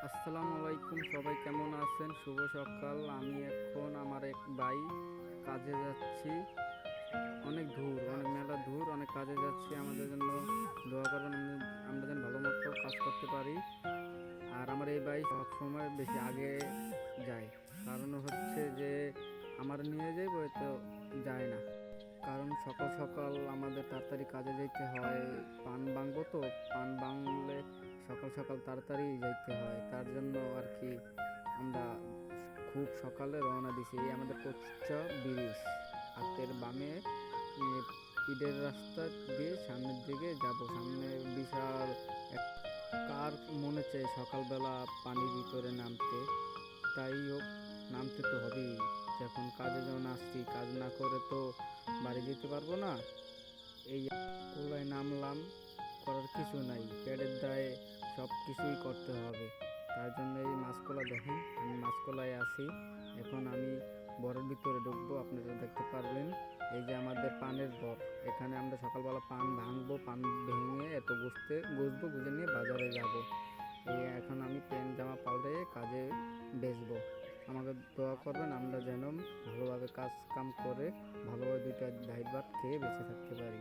আসসালামু আলাইকুম, সবাই কেমন আছেন? শুভ সকাল। আমি এখন আমার এক ভাই কাজে যাচ্ছি। অনেক দূর, অনেক মেলা দূর, অনেক কাজে যাচ্ছি। আমাদের জন্য দোয়া করবেন, আমরা যেন ভালো মতো কাজ করতে পারি। আর আমার এই ভাই সবসময় বেশি আগে যায়। কারণ হচ্ছে যে আমার নিয়ে যাইব, তো যায় না। কারণ সকাল সকাল আমাদের তাড়াতাড়ি কাজে যেতে হয়। পান ভাঙবো, তো পান ভাঙলে সকাল সকাল তাড়াতাড়ি যাইতে হয়। তার জন্য আর কি আমরা খুব সকালে রওনা দিছি। এই আমাদের কোচ্চা ব্রিজ, হাতের বামে ইটের রাস্তা দিয়ে সামনের দিকে যাব। সামনে বিশাল কার মনে চাই সকালবেলা পানির ভিতরে নামতে? তাই হোক, নামতে তো হবেই। যখন কাজে যখন আসছি, কাজ না করে তো বাড়ি যেতে পারবো না। এই কোলায় নামলাম, করার কিছু নাই, পেটের দায়ে সব কিছুই করতে হবে। তার জন্য এই মাছকলা দেখেন, আমি মাছকলায় আছি। এখন আমি বরের ভিতরে ঢুকবো, আপনারা দেখতে পারবেন। এই যে আমাদের পানের বর, এখানে আমরা সকালবেলা পান ভাঙবো, পান ভেঙে এত গুছবো, গুজে নিয়ে বাজারে যাব। এই এখন আমি প্যান্ট জামা পাল্টে কাজে বেচবো। আমাকে দোয়া করবেন, আমরা যেন ভালোভাবে কাজ কাম করে ভালোভাবে দুইটা ডাইট ভাত খেয়ে বেঁচে থাকতে পারি।